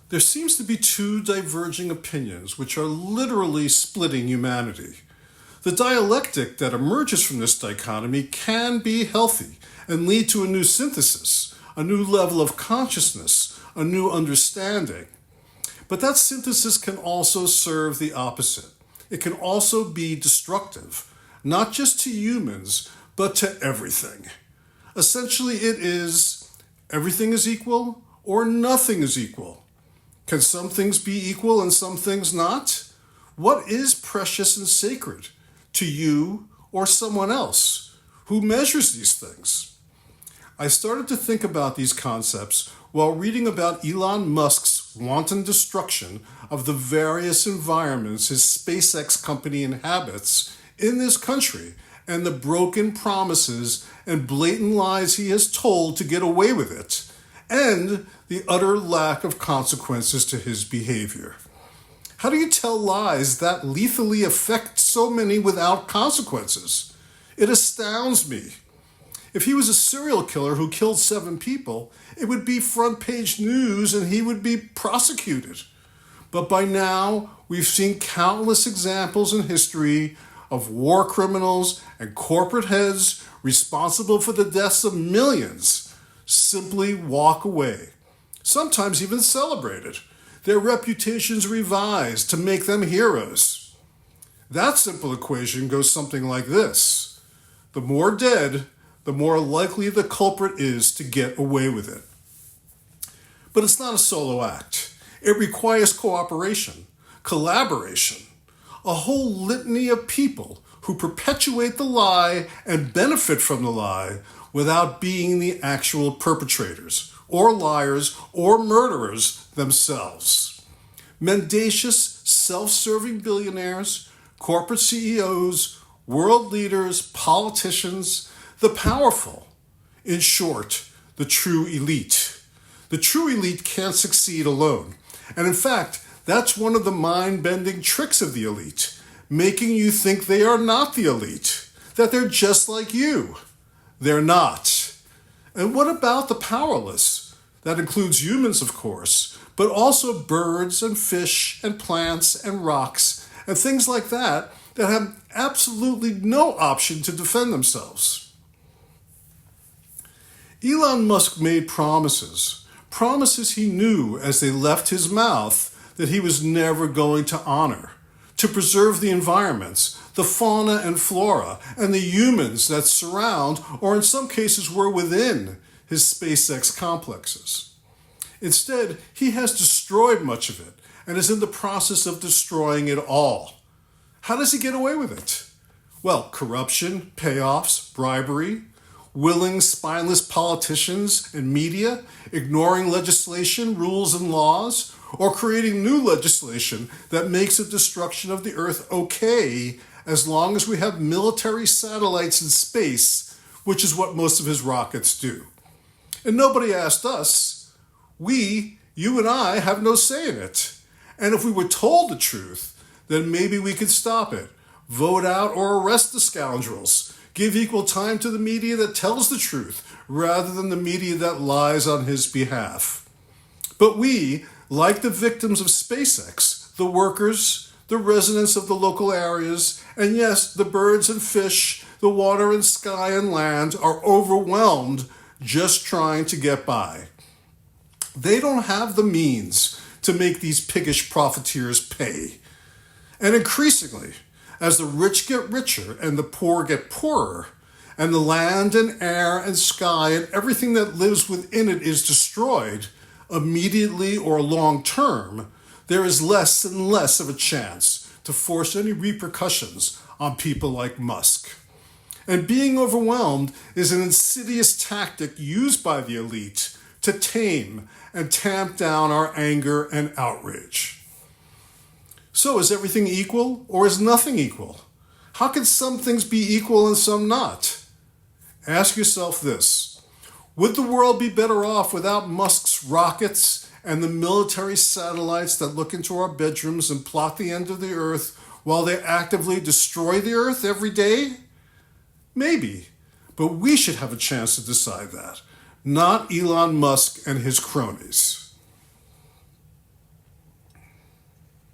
There seems to be two diverging opinions which are literally splitting humanity. The dialectic that emerges from this dichotomy can be healthy and lead to a new synthesis, a new level of consciousness, a new understanding. But that synthesis can also serve the opposite. It can also be destructive, not just to humans, but to everything. Essentially, it is everything is equal or nothing is equal. Can some things be equal and some things not? What is precious and sacred to you or someone else? Who measures these things? I started to think about these concepts while reading about Elon Musk's wanton destruction of the various environments his SpaceX company inhabits in this country and the broken promises and blatant lies he has told to get away with it, and the utter lack of consequences to his behavior. How do you tell lies that lethally affect so many without consequences? It astounds me. If he was a serial killer who killed 7 people, it would be front page news and he would be prosecuted. But by now, we've seen countless examples in history of war criminals and corporate heads responsible for the deaths of millions simply walk away, sometimes even celebrated, their reputations revised to make them heroes. That simple equation goes something like this: the more dead, the more likely the culprit is to get away with it. But it's not a solo act. It requires cooperation, collaboration, a whole litany of people who perpetuate the lie and benefit from the lie without being the actual perpetrators, or liars, or murderers themselves. Mendacious, self-serving billionaires, corporate CEOs, world leaders, politicians, the powerful. In short, the true elite. The true elite can't succeed alone. And in fact, that's one of the mind-bending tricks of the elite, making you think they are not the elite, that they're just like you. They're not. And what about the powerless? That includes humans, of course, but also birds and fish and plants and rocks and things like that that have absolutely no option to defend themselves. Elon Musk made promises he knew as they left his mouth that he was never going to honor, to preserve the environments, the fauna and flora, and the humans that surround, or in some cases were within, his SpaceX complexes. Instead, he has destroyed much of it and is in the process of destroying it all. How does he get away with it? Well, corruption, payoffs, bribery, willing, spineless politicians and media, ignoring legislation, rules, and laws, or creating new legislation that makes the destruction of the Earth okay as long as we have military satellites in space, which is what most of his rockets do. And nobody asked us. We, you and I, have no say in it. And if we were told the truth, then maybe we could stop it, vote out or arrest the scoundrels, give equal time to the media that tells the truth rather than the media that lies on his behalf. But we, like the victims of SpaceX, the workers, the residents of the local areas, and yes, the birds and fish, the water and sky and land, are overwhelmed just trying to get by. They don't have the means to make these piggish profiteers pay. And increasingly, as the rich get richer and the poor get poorer, and the land and air and sky and everything that lives within it is destroyed, immediately or long term, there is less and less of a chance to force any repercussions on people like Musk. And being overwhelmed is an insidious tactic used by the elite to tame and tamp down our anger and outrage. So is everything equal or is nothing equal? How can some things be equal and some not? Ask yourself this: would the world be better off without Musk's rockets and the military satellites that look into our bedrooms and plot the end of the Earth while they actively destroy the Earth every day? Maybe, but we should have a chance to decide that, not Elon Musk and his cronies.